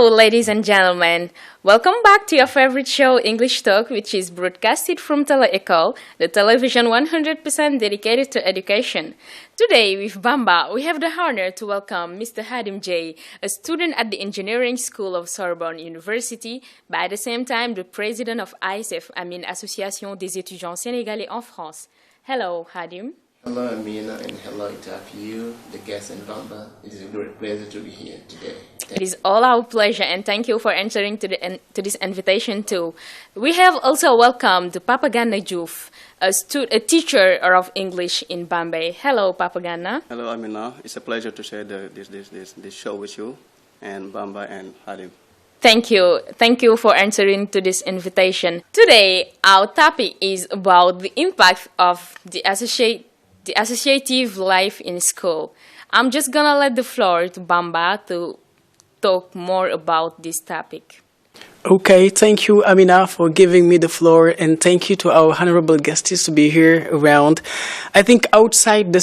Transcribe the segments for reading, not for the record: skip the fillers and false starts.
Hello, ladies and gentlemen. Welcome back to your favorite show, English Talk, which is broadcasted from Tele Ecole, the television 100% dedicated to education. Today, with Bamba, we have the honor to welcome Mr. Hadim J., a student at the Engineering School of Sorbonne University, but at the same time, the president of ASF, Association des étudiants sénégalais en France. Hello, Hadim. Hello, Amina, and hello to you, the guests and Bamba. It is a great pleasure to be here today. It is all our pleasure, and thank you for answering to this invitation too. We have also welcomed Papa Ganna Diouf, a teacher of English in Bombay. Hello, Papa Ganna. Hello, Amina. It's a pleasure to share this show with you and Bamba and Hadim. Thank you. Thank you for answering to this invitation. Today, our topic is about the impact of the associative life in school. I'm just gonna let the floor to Bamba to talk more about this topic. Okay, thank you, Amina, for giving me the floor, and thank you to our honorable guests to be here around. I think outside the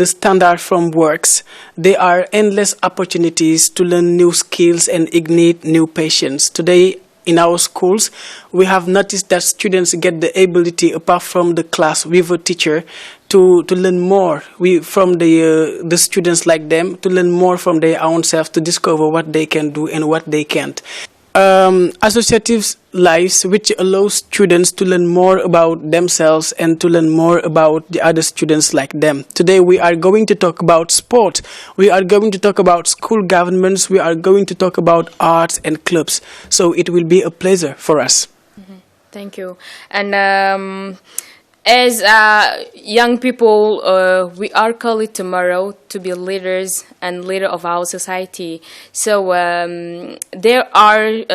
standard from works, there are endless opportunities to learn new skills and ignite new passions. Today, in our schools, we have noticed that students get the ability, apart from the class with a teacher, to learn more from the students like them, to learn more from their own self, to discover what they can do and what they can't. Associative lives, which allows students to learn more about themselves and to learn more about the other students like them. Today we are going to talk about sport, we are going to talk about school governments, we are going to talk about arts and clubs. So it will be a pleasure for us. Mm-hmm. Thank you. And as young people, we are called tomorrow to be leaders and leader of our society. So there are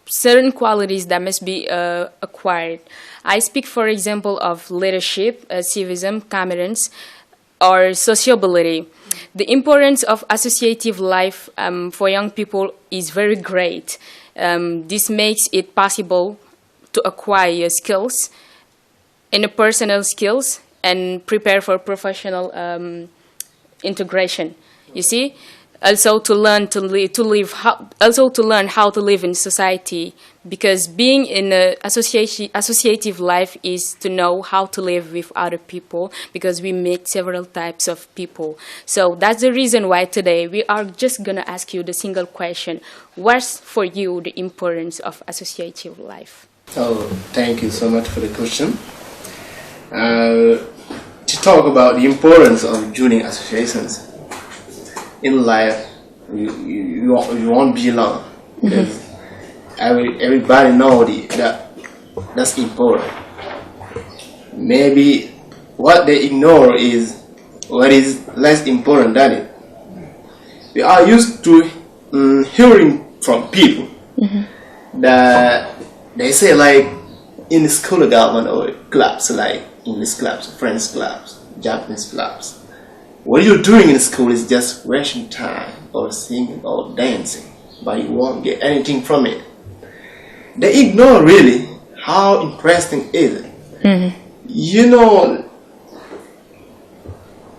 certain qualities that must be acquired. I speak, for example, of leadership, civism, competence, or sociability. The importance of associative life for young people is very great. This makes it possible to acquire skills, interpersonal skills, and prepare for professional integration. You see, also to learn how to live in society, because being in an associative life is to know how to live with other people, because we meet several types of people. So that's the reason why today we are just gonna ask you the single question: what's for you the importance of associative life? Oh, thank you so much for the question. To talk about the importance of joining associations in life, you won't be alone, because everybody knows that's important. Maybe what they ignore is what is less important than it. We are used to hearing from people that they say, like in the school government or clubs, like English clubs, French clubs, Japanese clubs, what you're doing in school is just wasting time or singing or dancing, but you won't get anything from it. They ignore really how interesting is it. You know,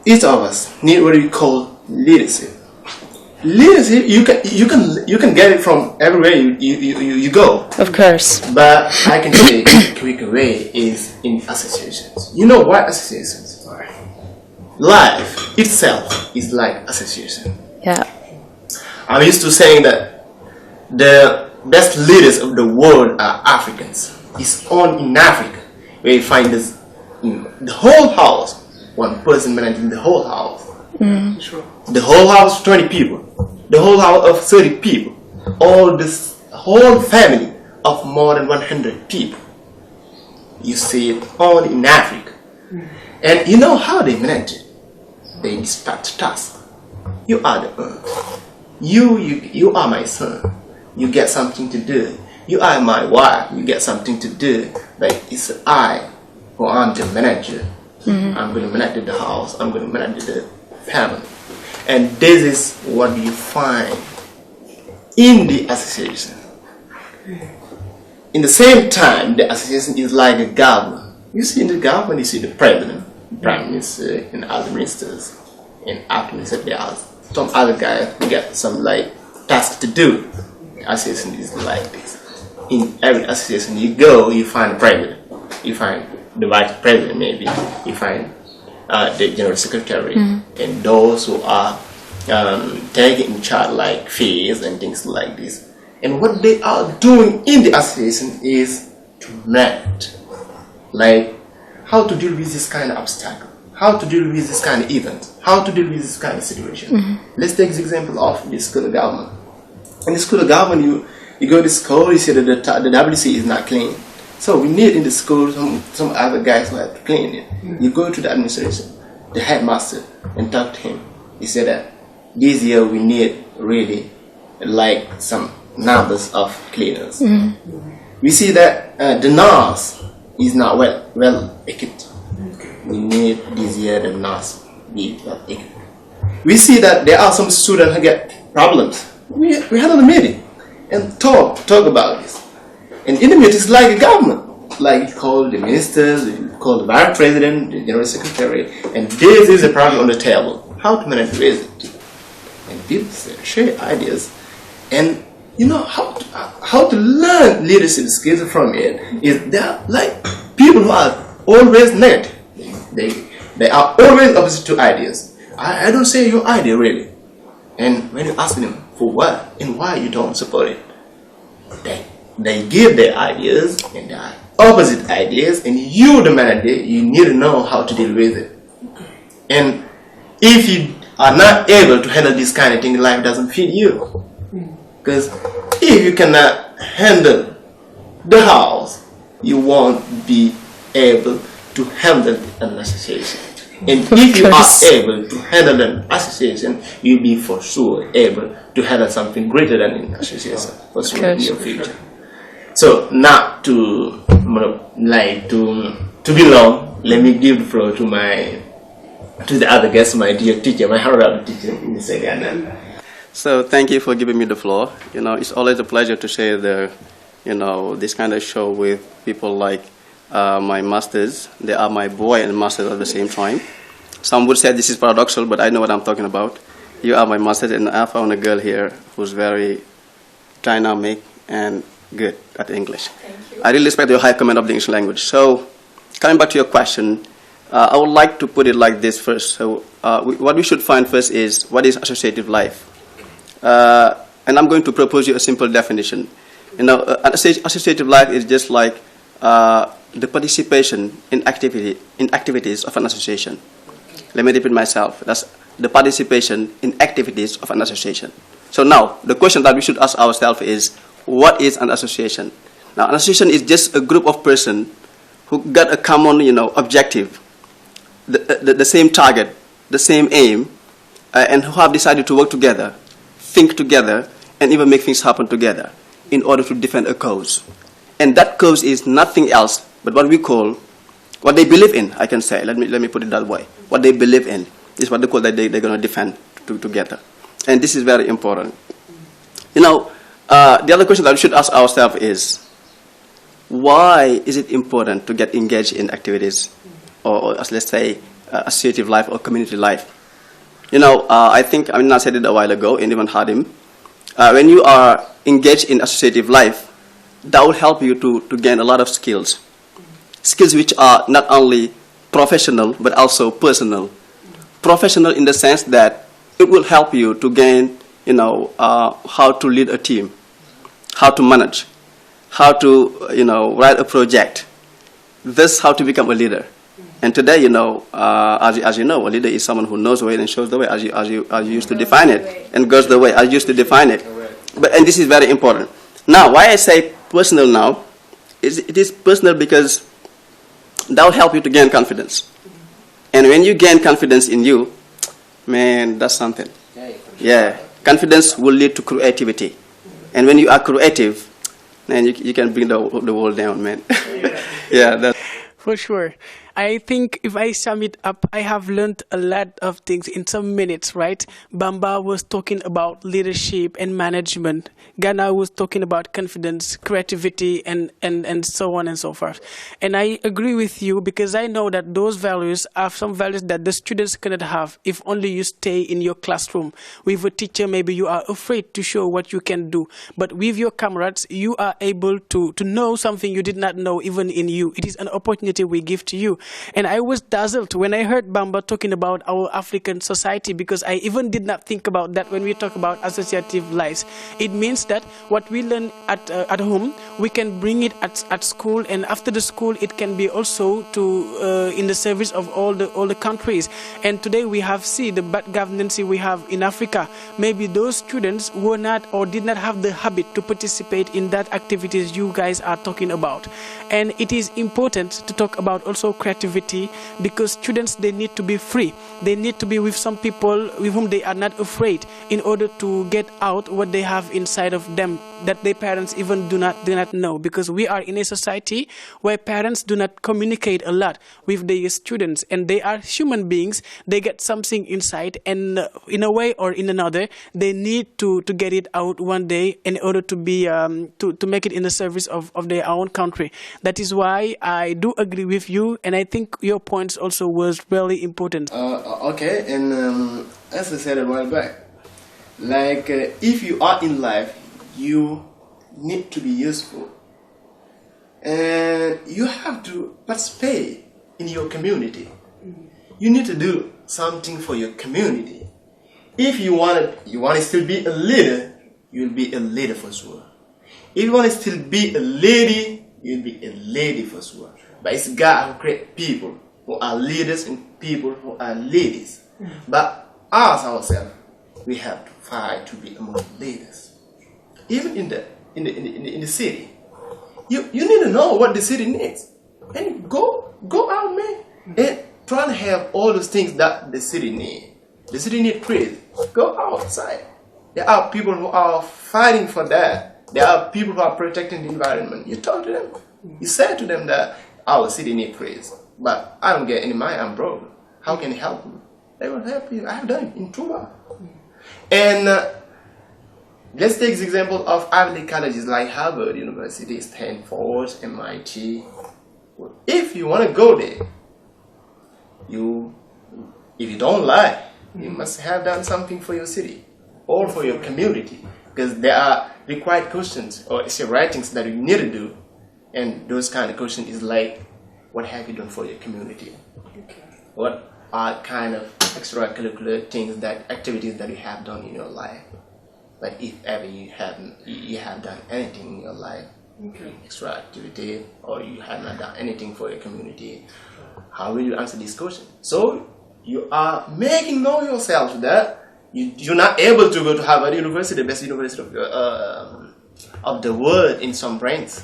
each of us need what we call leadership. Leadership, you can get it from everywhere you go. Of course. But I can say a quick way is in associations. You know what associations are? Life itself is like association. Yeah. I'm used to saying that the best leaders of the world are Africans. It's only in Africa where you find this in the whole house, one person managing the whole house. Sure. The whole house, 20 people. The whole house of 30 people. All this whole family of more than 100 people. You see it only in Africa. And you know how they manage it? They dispatch tasks. You are the earth. You are my son. You get something to do. You are my wife. You get something to do. But it's I who am the manager. I'm going to manage the house. I'm going to manage the family. And this is what you find in the association. In the same time, the association is like a government. You see in the government, you see the president, prime minister, and other ministers, and after minister, there are some other guys who get some like task to do. Association is like this. In every association you go, you find the president, you find the vice president, maybe you find the general secretary, and those who are taking in charge like fees and things like this. And what they are doing in the association is to net, like how to deal with this kind of obstacle, how to deal with this kind of event, how to deal with this kind of situation. Let's take the example of the school of government. In the school of government, you go to school, you see that the WC is not clean. So we need in the school some other guys who have to clean it. You go to the administration, the headmaster, and talk to him. He said that this year we need really like some numbers of cleaners. We see that the nurse is not well equipped. We need this year the nurse be well equipped. We see that there are some students who get problems. We had a meeting and talk about this. And in the meeting, it's like a government. Like you call the ministers, you call the vice president, the general secretary, and this is a problem on the table. How to manage with it? And people share ideas. And you know how to learn leadership skills from it is that like people who are always negative. They are always opposite to ideas. I don't say your idea really. And when you ask them for what and why you don't support it, they give their ideas and they are opposite ideas, and you the manager, you need to know how to deal with it. And if you are not able to handle this kind of thing, life doesn't fit you. Because if you cannot handle the house, you won't be able to handle an association. And if you are able to handle an association, you'll be for sure able to handle something greater than an association for sure in your future. So not to be long, let me give the floor to the other guest, my dear teacher, my honorable teacher in the second. So thank you for giving me the floor. You know, it's always a pleasure to share this kind of show with people like my masters. They are my boy and masters at the same time. Some would say this is paradoxical, but I know what I'm talking about. You are my masters, and I found a girl here who's very dynamic and good at English. Thank you. I really respect your high command of the English language. So, coming back to your question, I would like to put it like this first. So, what we should find first is what is associative life, and I'm going to propose you a simple definition. You know, associative life is just like the participation in activities of an association. Let me repeat myself. That's the participation in activities of an association. So now, the question that we should ask ourselves is, what is an association? Now, an association is just a group of persons who got a common, objective, the same target, the same aim, and who have decided to work together, think together, and even make things happen together in order to defend a cause. And that cause is nothing else but what they believe in, I can say. Let me put it that way. What they believe in is what they call that they're going to defend together. And this is very important. The other question that we should ask ourselves is, why is it important to get engaged in activities, or let's say, associative life or community life? I think I said it a while ago, and even had him. When you are engaged in associative life, that will help you to gain a lot of skills. Skills which are not only professional, but also personal. Professional in the sense that it will help you to gain, how to lead a team, how to manage, how to, write a project. This how to become a leader. And today, as you know, a leader is someone who knows the way and shows the way, as you used to define it, and goes the way as you used to define it. And this is very important. Now, why I say personal now, it is personal because that will help you to gain confidence. And when you gain confidence in you, man, that's something. Yeah, confidence will lead to creativity. And when you are creative, man, you can bring the world down, man. Yeah, that's... For sure. I think if I sum it up, I have learned a lot of things in some minutes, right? Bamba was talking about leadership and management. Ghana was talking about confidence, creativity, and so on and so forth. And I agree with you because I know that those values are some values that the students cannot have if only you stay in your classroom. With a teacher, maybe you are afraid to show what you can do. But with your comrades, you are able to know something you did not know even in you. It is an opportunity we give to you. And I was dazzled when I heard Bamba talking about our African society because I even did not think about that when we talk about associative lives. It means that what we learn at home, we can bring it at school, and after the school, it can be also to in the service of all the countries. And today we have seen the bad governance we have in Africa. Maybe those students were not or did not have the habit to participate in that activities you guys are talking about. And it is important to talk about also creativity because students, they need to be free. They need to be with some people with whom they are not afraid in order to get out what they have inside of them that their parents even do not know, because we are in a society where parents do not communicate a lot with their students, and they are human beings. They get something inside, and in a way or in another, they need to get it out one day in order to be to make it in the service of their own country. That is why I do agree with you, and I think your points also was really important. Okay, and as I said a while back, like if you are in life, you need to be useful, and you have to participate in your community. You need to do something for your community. If you want to still be a leader, you'll be a leader for sure. If you want to still be a lady, you'll be a lady for sure. But it's God who creates people who are leaders and people who are ladies. But us ourselves, we have to fight to be among leaders. Even in the city, you need to know what the city needs, and go out, man, and try to have all those things that the city needs. The city needs praise. Go outside. There are people who are fighting for that. There are people who are protecting the environment. You talk to them. You say to them that our city needs praise, but I don't get any money. I'm broke. How can you help me? They will help you. I have done it in Cuba. And let's take the example of Ivy League colleges like Harvard University, Stanford, MIT. If you want to go there, if you don't lie, you must have done something for your city or for your community, because there are required questions or essay writings that you need to do, and those kind of questions is like, what have you done for your community? Okay. What are kind of extracurricular things, activities that you have done in your life? But if ever you have done anything in your life, extra activity, or you have not done anything for your community, how will you answer this question? So you are making know yourself that you're not able to go to Harvard University, the best university of the world in some rankings.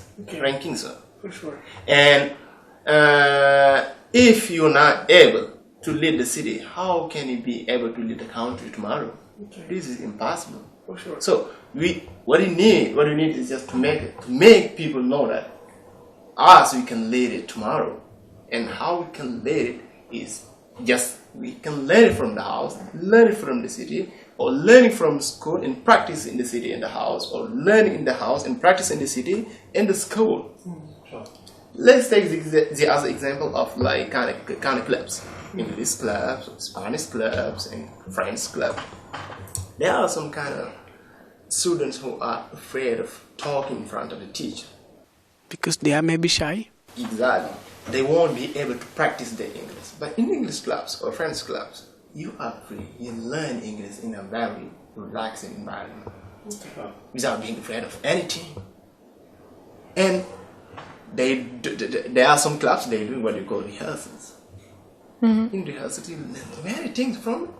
For sure. And if you're not able to lead the city, how can you be able to lead the country tomorrow? This is impossible. For sure. So what you need is just to make people know that we can lead it tomorrow, and how we can lead it is just we can learn it from the house, learn it from the city, or learn it from school and practice in the city and the house, or learn in the house and practice in the city and the school. Sure. Let's take the other example of like kind of clubs, English clubs, Spanish clubs, and French clubs. There are some kind of students who are afraid of talking in front of the teacher. Because they are maybe shy? Exactly. They won't be able to practice their English. But in English clubs or French clubs, you are free. You learn English in a very relaxing environment without being afraid of anything. And there are some clubs, they do what you call rehearsals. Mm-hmm. In rehearsals, you learn many things from it.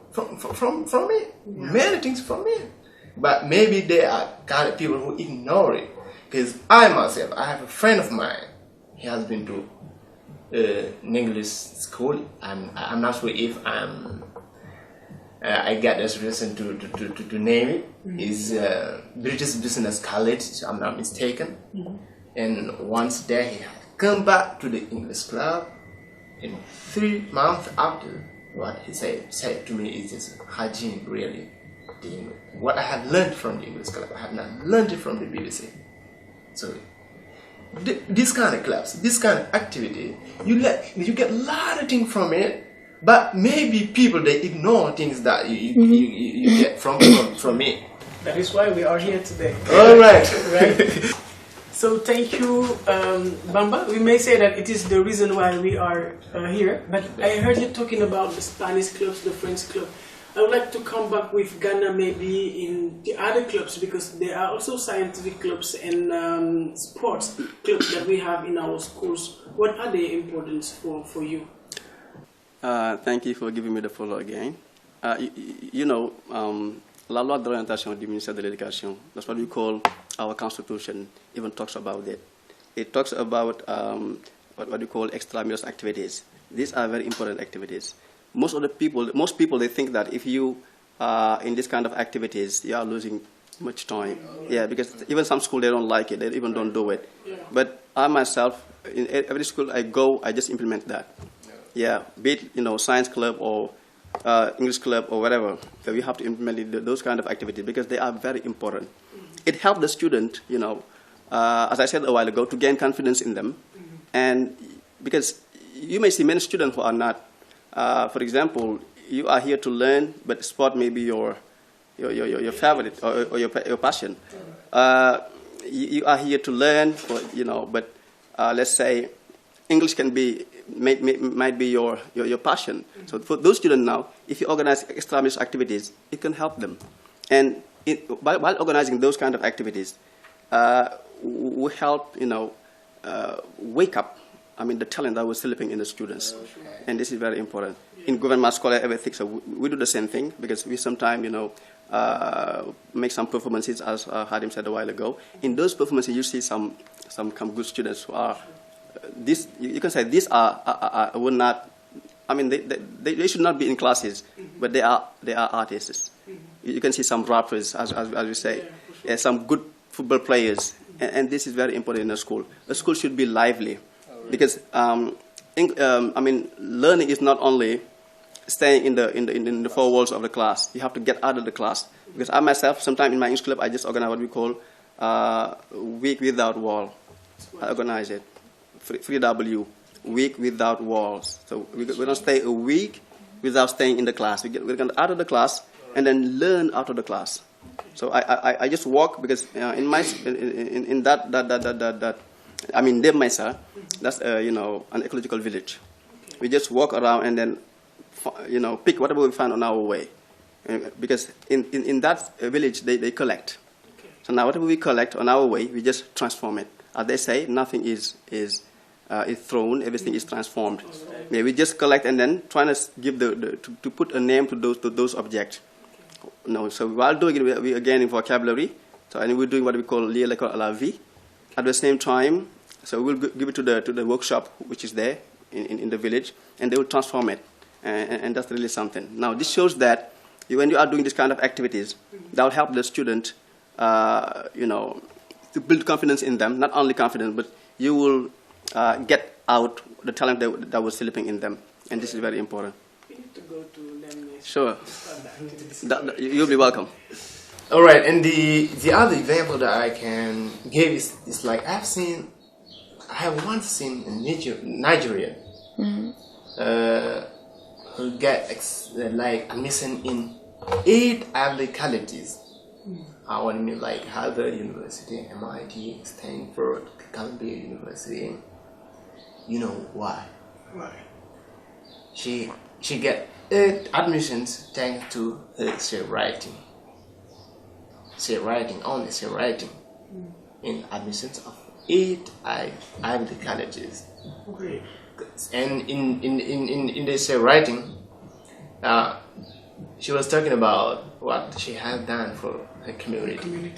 Many things from it. But maybe there are kind of people who ignore it. Because I have a friend of mine. He has been to an English school. I'm not sure if I get this reason to name it. It's British Business College, if I'm not mistaken. Mm-hmm. And once there, he had come back to the English club. And 3 months after, what he said to me is just hygiene, really. What I have learned from the English club, I have not learned it from the BBC. So this kind of clubs, this kind of activity, you get a lot of things from it, but maybe people, they ignore things that you get from it. That is why we are here today. All right. Right. So thank you, Bamba. We may say that it is the reason why we are here, but I heard you talking about the Spanish clubs, the French club. I would like to come back with Ghana maybe in the other clubs, because there are also scientific clubs and sports clubs that we have in our schools. What are their importance for you? Thank you for giving me the floor again. You know, la loi d'orientation du ministère de l'Éducation, that's what we call our constitution, even talks about it. It talks about what we call extramural activities. These are very important activities. Most people, they think that if you are in this kind of activities, you are losing much time. Yeah, because even some school, they don't like it. They even don't do it. But I myself, in every school I go, I just implement that. Yeah, be it, science club or English club or whatever. So we have to implement those kind of activities because they are very important. It helps the student, as I said a while ago, to gain confidence in them. And because you may see many students who are not. For example, you are here to learn, but sport may be your favorite or your passion. You are here to learn, but let's say English might be your passion. So for those students now, if you organize extramural activities, it can help them. And while organizing those kind of activities, we help wake up the talent that was sleeping in the students. And this is very important. In government scholar everything, so we do the same thing because we sometimes, make some performances, as Hadim said a while ago. In those performances, you see some good students who are, you can say these will not, they should not be in classes, but they are artists. You can see some rappers, as we say, some good football players, and this is very important in a school. A school should be lively. Because learning is not only staying in the four walls of the class. You have to get out of the class. Because I myself, sometimes in my English club, I just organize what we call week without wall. I organize it. 3W, week without walls. So we don't stay a week without staying in the class. We're going out of the class and then learn out of the class. So I just walk because in that. Demmaisa, that's an ecological village. We just walk around and then pick whatever we find on our way, because in that village they collect. So now whatever we collect on our way, we just transform it. As they say, nothing is thrown, everything is transformed. Yeah, we just collect and then trying to give to put a name to those objects. So while doing it, we are gaining vocabulary. So and we're doing what we call Tele Ecole à la vie. At the same time, so we'll give it to the workshop which is there in the village, and they will transform it, and that's really something. Now this shows that when you are doing this kind of activities, that will help the student, to build confidence in them. Not only confidence, but you will get out the talent that was sleeping in them, and this is very important. We need to go to Lemnes. Sure. You'll be welcome. All right, and the other example that I can give is like I have once seen a Nigerian who get admission in 8 Ivy colleges. I want to mean like Harvard University, MIT, Stanford, Columbia University. You know why? Why? She get 8 admissions thanks to her writing. Only writing in admissions of 8 Ivy colleges. Okay. And in this writing, she was talking about what she has done for her community.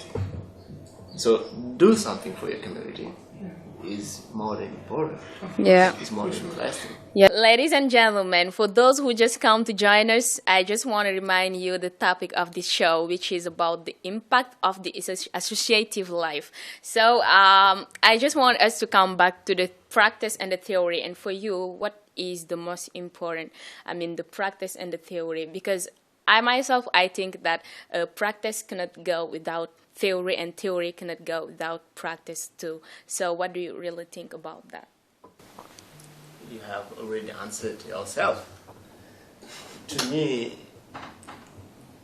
So do something for your community is more than important. Yeah. It's more than interesting. Yeah, ladies and gentlemen, for those who just come to join us, I just want to remind you the topic of this show, which is about the impact of the associative life. So I just want us to come back to the practice and the theory. And for you, what is the most important. I mean, the practice and the theory, because I think that practice cannot go without theory, and theory cannot go without practice too. So what do you really think about that? You have already answered yourself. To me,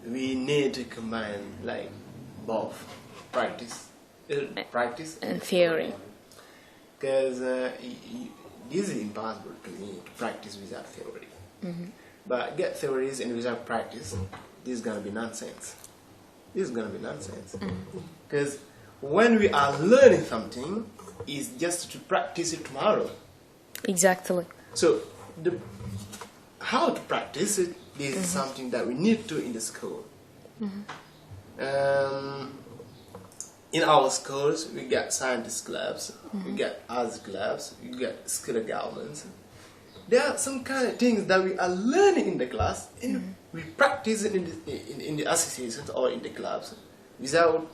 we need to combine like both practice And theory. Because this is impossible to me to practice without theory. But get theories and without practice, this is gonna be nonsense. This is gonna be nonsense. Because when we are learning something, it's just to practice it tomorrow. Exactly. So how to practice it, this is something that we need to in the school. In our schools, we get scientist clubs, we get arts clubs, we get skill governments. There are some kind of things that we are learning in the class, and we practice it in the associations or in the clubs without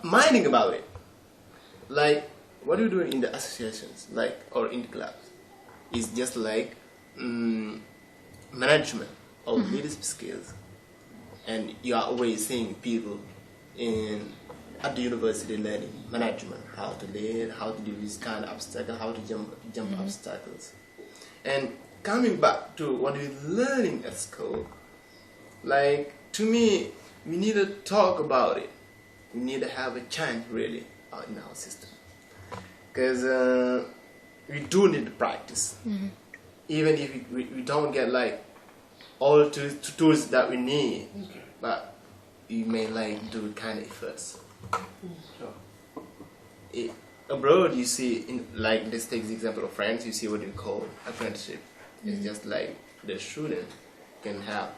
minding about it. Like, what do you do in the associations, like, or in the clubs? It's just like management or leadership skills, and you are always seeing people at the university learning management, how to lead, how to do this kind of obstacle, how to jump obstacles. And coming back to what we're learning at school, like, to me, we need to talk about it. We need to have a chance really in our system, because we do need to practice. Even if we don't get like all the tools that we need, but we may like do kind of efforts. Abroad, you see, like, let's take the example of France, you see what you call apprenticeship. It's just like the student can have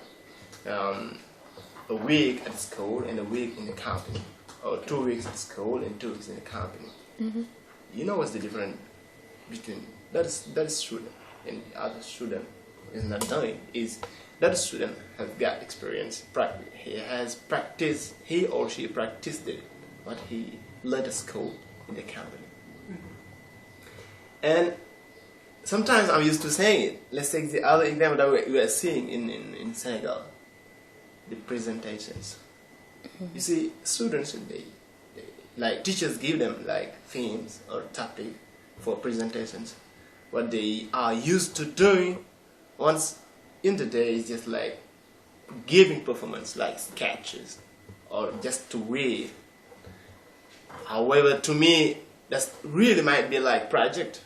a week at school and a week in the company, or 2 weeks at school and 2 weeks in the company. You know what's the difference between that student and the other student is not doing? Is that student has got experience, he or she practiced it, what he learned at school in the company. And sometimes I'm used to saying it. Let's take the other example that we are seeing in Senegal, the presentations. You see, students, they like, teachers give them like themes or topic for presentations. What they are used to doing once in the day is just like giving performance, like sketches or just to read. However, to me, that really might be like project.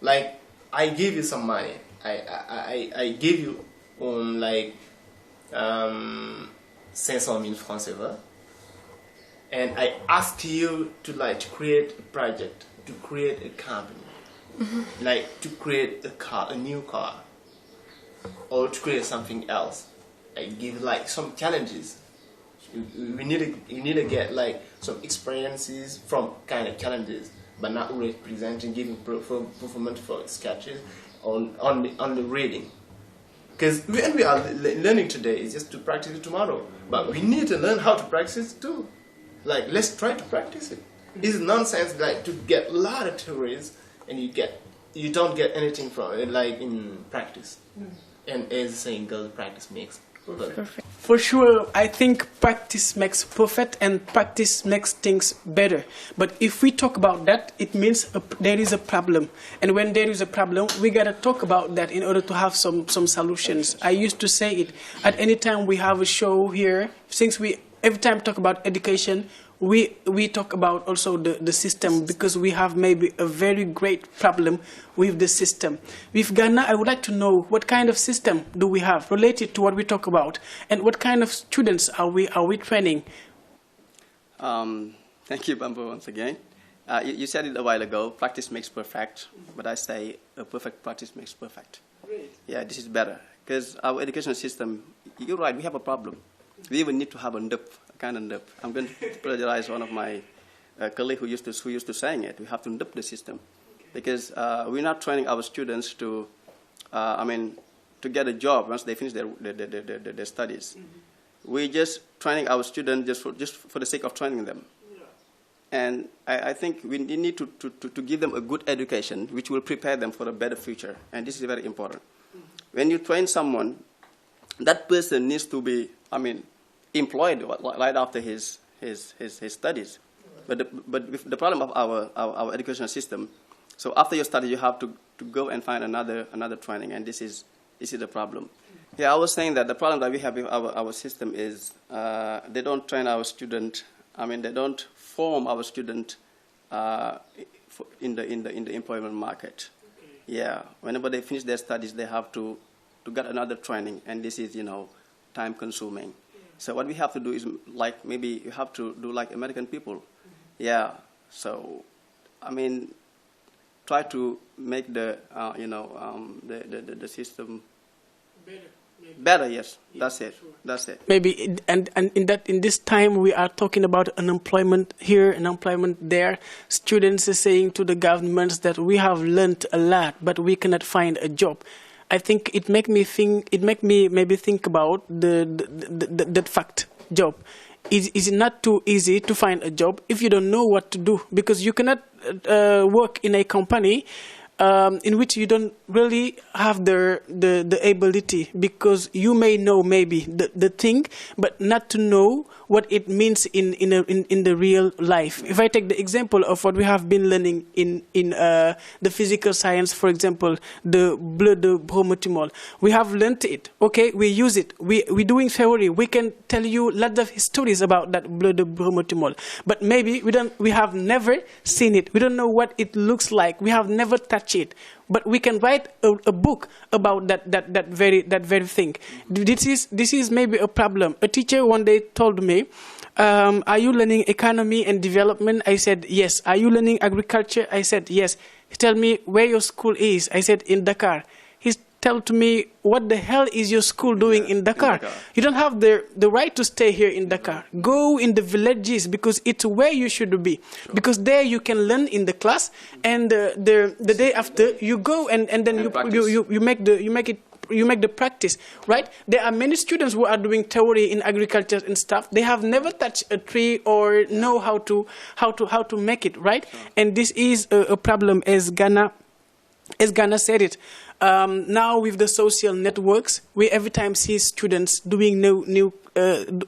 Like, I give you some money. I give you like 500,000 francs CFA, and I ask you to like to create a project, to create a company, like to create a new car, or to create something else. I give like some challenges. You need to get like some experiences from kind of challenges, but not representing, giving performance for sketches on the reading. Because when we are learning today, it's just to practice it tomorrow. But we need to learn how to practice it too. Like, let's try to practice it. It's nonsense like to get a lot of theories and you don't get anything from it, like in practice. And as the saying goes, practice makes perfect. For sure, I think practice makes perfect and practice makes things better. But if we talk about that, it means there is a problem. And when there is a problem, we got to talk about that in order to have some solutions. I used to say it, at any time we have a show here, since we every time talk about education, we talk about also the system, because we have maybe a very great problem with the system. With Ghana, I would like to know what kind of system do we have related to what we talk about, and what kind of students are we training? Thank you, Bamboo, once again. You said it a while ago, practice makes perfect, but I say a perfect practice makes perfect. Great. Yeah, this is better, because our education system, you're right, we have a problem. We even need to have a kind of NDP. I'm going to plagiarize one of my colleagues who used to saying it. We have to NDP the system, because we're not training our students to, to get a job once they finish their studies. We're just training our students just for the sake of training them. And I think we need to give them a good education, which will prepare them for a better future. And this is very important. When you train someone, that person needs to be, employed right after his studies. But the problem of our educational system, so after your study, you have to go and find another training, and this is the problem. Yeah, I was saying that the problem that we have with our system is they don't train our student. They don't form our student in the employment market. Okay. Yeah, whenever they finish their studies, they have to get another training, and this is time consuming. Yeah. So what we have to do is maybe you have to do like American people. Mm-hmm. Yeah. So try to make the system better. Yes, yeah, that's it. Sure. That's it. Maybe and in this time we are talking about unemployment here, unemployment there. Students are saying to the governments that we have learned a lot, but we cannot find a job. I think it make me maybe think about that fact. Job is it not too easy to find a job if you don't know what to do, because you cannot work in a company in which you don't really have the ability, because you may know maybe the thing, but not to know what it means in the real life. If I take the example of what we have been learning in the physical science, for example, the bleu de bromotimol, we have learned it. Okay, we use it. We're doing theory. We can tell you lots of stories about that bleu de bromotimol, but maybe we have never seen it. We don't know what it looks like. We have never touched it, but we can write a book about that very thing. This is maybe a problem. A teacher one day told me, are you learning economy and development? I said yes. Are you learning agriculture? I said yes. He told me where your school is. I said in Dakar. He told me, what the hell is your school doing in Dakar? You don't have the right to stay here in Dakar. Go in the villages, because it's where you should be. Sure. Because there you can learn in the class, and the day after you go and then you make the practice, right? There are many students who are doing theory in agriculture and stuff. They have never touched a tree or know how to make it, right? Sure. And this is a problem, as Ghana said it. Now with the social networks, we every time see students doing new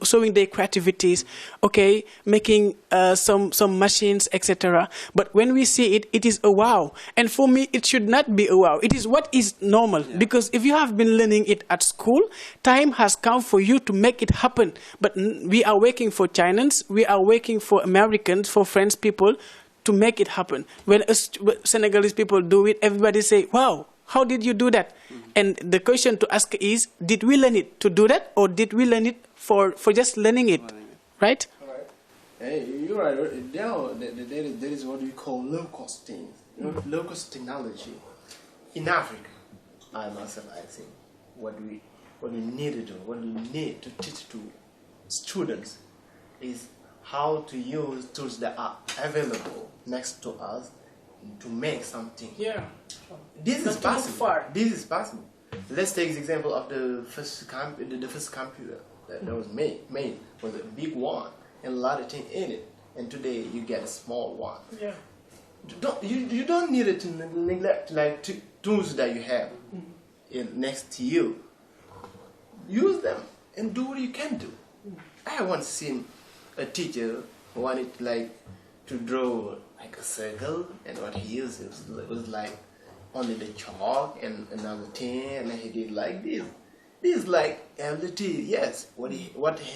showing their creativities, okay, making some machines, etc. But when we see it, it is a wow. And for me, it should not be a wow. It is what is normal. Yeah. Because if you have been learning it at school, time has come for you to make it happen. But we are working for Chinese, we are working for Americans, for French people, to make it happen. When Senegalese people do it, everybody say, wow, how did you do that? Mm-hmm. And the question to ask is, did we learn it to do that, or did we learn it for just learning it? Right? All right. Hey, you're right. There is what we call low-cost things. Low-cost technology. In Africa, I think what we need to do, what we need to teach to students is how to use tools that are available next to us to make something. Yeah. This is possible. This is possible. Let's take the example of the first computer that was made was a big one and a lot of things in it. And today you get a small one. Yeah. You don't need it to neglect tools that you have next to you. Use them and do what you can do. I once seen a teacher who wanted to draw like a circle, and what he used was like only the chalk and another thing, and he did like this. This is like ability. Yes, what he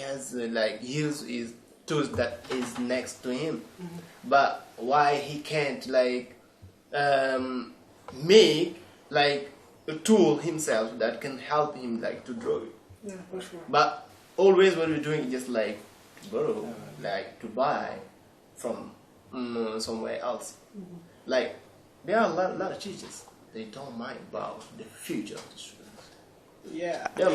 has used is tools that is next to him, but why he can't make a tool himself that can help him to draw it. Yeah, for sure. But always what we're doing is just borrow, to buy from somewhere else. There are a lot of teachers, they don't mind about the future of the students. Yeah. Yeah,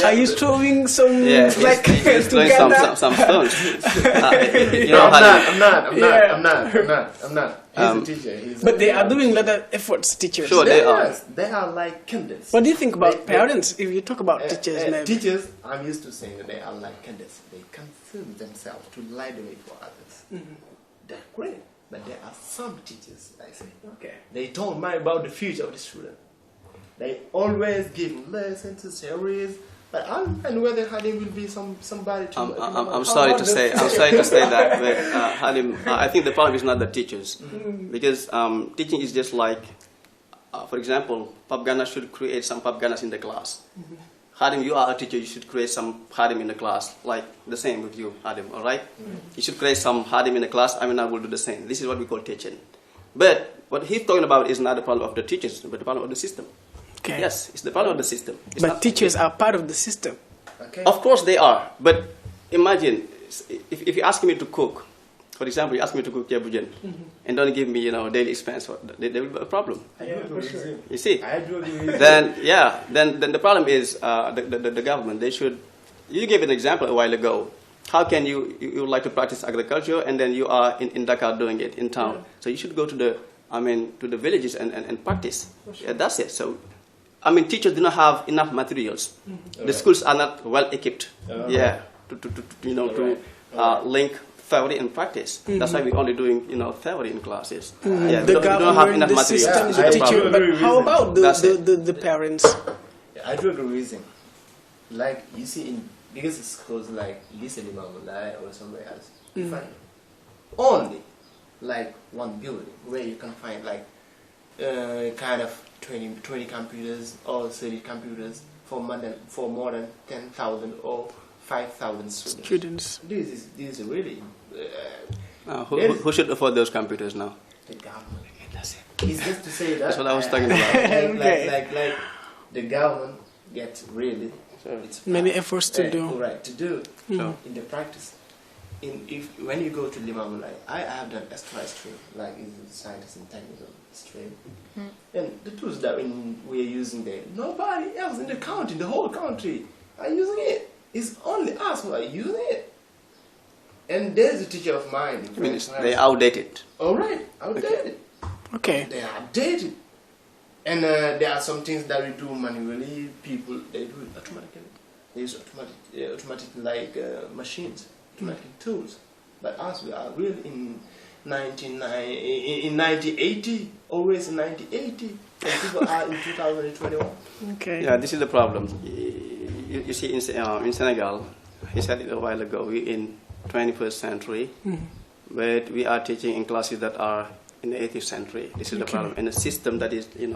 Are you throwing some like he's throwing some stones. You know, I'm not. He's a teacher. but they are doing a lot of efforts, teachers. Sure, they are. They are like candidates. What do you think about parents? If you talk about teachers, maybe. Teachers, I'm used to saying that they are like candidates. They consume themselves to light the way for others. They're great, but there are some teachers, I say, Okay. they don't mind about the future of the student. They always give lessons, theories, but I don't know whether Hadim will be somebody to. I'm sorry to say that, but Hadim, I think the problem is not the teachers, because teaching is just like, for example, Papgana should create some Papganas in the class. Hadim, you are a teacher, you should create some Hadim in the class, like the same with you, Hadim, all right? You should create some Hadim in the class, I will do the same. This is what we call teaching. But what he's talking about is not the problem of the teachers, but the problem of the system. Okay. Yes, it's the problem of the system. It's But not- teachers are part of the system. Okay. Of course they are, but imagine if you ask me to cook, for example, you ask me to cook jabujan, and don't give me daily expense, there will be a problem. I do agree with you. You see? I do agree with you. Then the problem is the government. They should. You gave an example a while ago. How can you would like to practice agriculture and then you are in Dakar doing it in town? So you should go to the villages and practice. Yeah, that's it. So. Teachers do not have enough materials. The schools are not well equipped. To link theory and practice. That's why we're only doing theory in classes. Yeah, The we don't have enough the materials. system, This the is the teacher. problem. But how about That's the parents? I do agree with him. Like you see, in biggest schools like Lycée Limamulai or somewhere else, you find only like one building where you can find like kind of 20 computers or 30 computers for more than 10,000 or 5,000 students. This is really Who should afford those computers now? the government. That's it. It's just to say that. That's what I was talking about. Like the government gets really Many efforts to do. Right, to do in the practice. When you go to Limamulai, I have done extra stream, like in the science and technical stream. And the tools that we are using there, nobody else in the whole country, are using it. It's only us who are using it. And there's a teacher of mine. They're outdated. All right, outdated. Okay. They are updated. And there are some things that we do manually. People, they do it automatically. They use automatic like machines, automatic tools. But us, we are really in 1980, always in 1980. And people are in 2021. Okay. Yeah, this is the problem. You see, in Senegal, he said it a while ago, we're in 21st century, but we are teaching in classes that are in the 18th century. This is the problem. And a system that is, in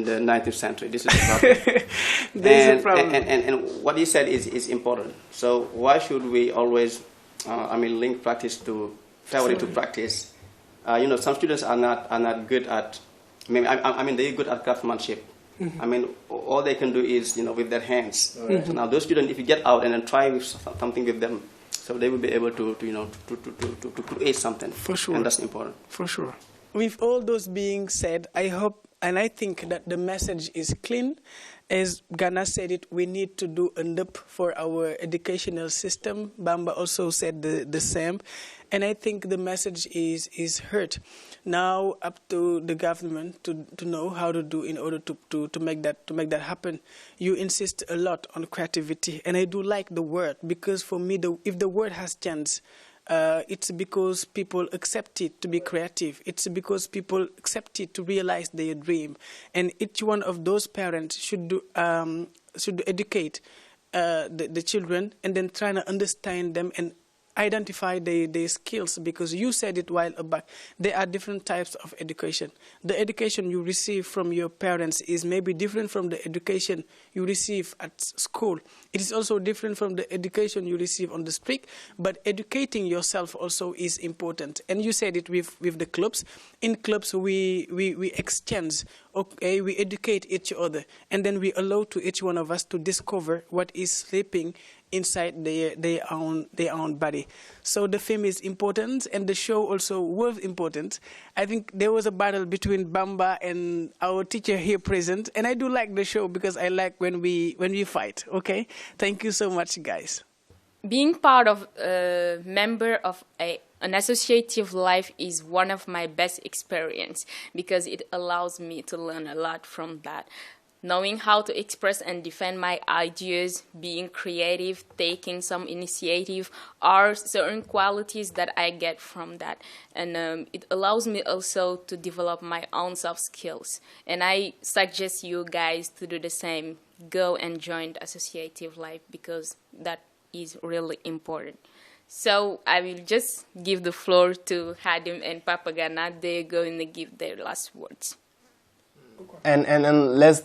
the 19th century. This is the problem. There is a problem. And what he said is important. So why should we always, link practice to theory to practice? Some students are not good at. They're good at craftsmanship. All they can do is, with their hands. So now those students, if you get out and then try with something with them, so they will be able to create something. For sure. And that's important. For sure. With all those being said, I hope and I think that the message is clean. As Ghana said it, we need to do a loop for our educational system. Bamba also said the same. And I think the message is heard. Now up to the government to know how to do in order to make that happen. You insist a lot on creativity, and I do like the word, because for me, if the word has chance, it's because people accept it to be creative. It's because people accept it to realize their dream. And each one of those parents should educate the children and then try to understand them and identify their skills, because you said it while back. There are different types of education. The education you receive from your parents is maybe different from the education you receive at school. It is also different from the education you receive on the street, but educating yourself also is important. And you said it with the clubs. In clubs, we exchange, okay, we educate each other, and then we allow to each one of us to discover what is sleeping inside their own body. So the film is important, and the show also was important. I think there was a battle between Bamba and our teacher here present, and I do like the show because I like when we fight. Okay, thank you so much, guys. Being part of a member of an associative life is one of my best experience because it allows me to learn a lot from that. Knowing how to express and defend my ideas, being creative, taking some initiative are certain qualities that I get from that. And it allows me also to develop my own soft skills. And I suggest you guys to do the same. Go and join the associative life because that is really important. So I will just give the floor to Hadim and Papagana. They're going to give their last words. And let's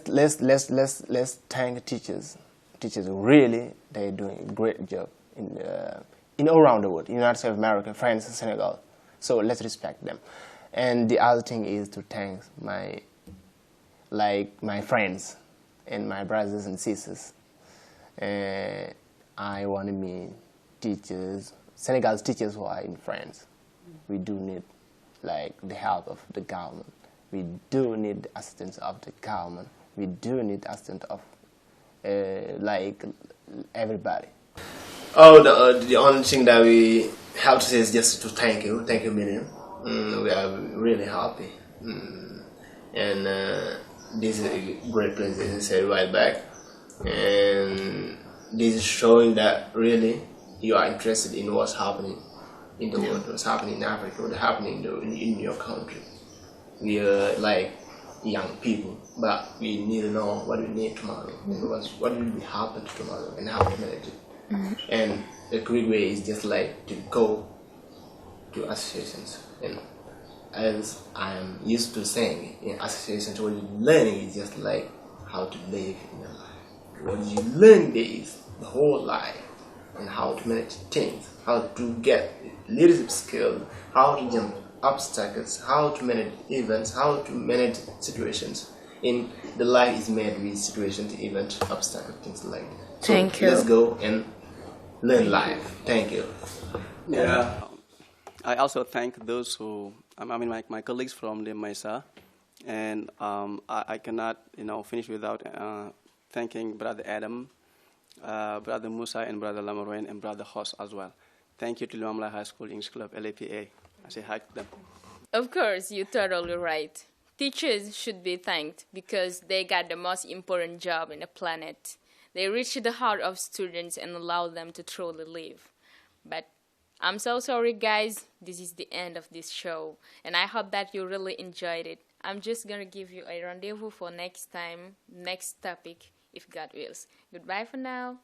thank teachers. Teachers really they're doing a great job in all around the world, United States of America, France, Senegal. So let's respect them. And the other thing is to thank my friends and my brothers and sisters. I want to meet teachers, Senegal's teachers who are in France. We do need the help of the government. We do need the assistance of the government. We do need the assistance of everybody. Oh, the only thing that we have to say is just to thank you, Miriam. We are really happy, and this is a great place, as I said a while back, and this is showing that really you are interested in what's happening in the world, what's happening in Africa, what's happening in your country. We are like young people, but we need to know what we need tomorrow, and what will happen tomorrow, and how to manage it. And a quick way is just to go to associations. And as I am used to saying, in associations, what you're learning is just how to live in your life. What you learn there is the whole life, and how to manage things, how to get leadership skills, how to jump obstacles, how to manage events, how to manage situations. In the life is made with situations, events, obstacles, things like that. So Thank you. Let's go and learn life. Thank you. Yeah. I also thank those who, my colleagues from the Mesa, and I cannot, finish without thanking Brother Adam, Brother Musa, and Brother Lamaroen, and Brother Hoss as well. Thank you to Luamla High School English Club, LAPA. I say hi to them. Of course, you're totally right. Teachers should be thanked because they got the most important job in the planet. They reach the heart of students and allow them to truly live. But I'm so sorry, guys. This is the end of this show. And I hope that you really enjoyed it. I'm just going to give you a rendezvous for next time, next topic, if God wills. Goodbye for now.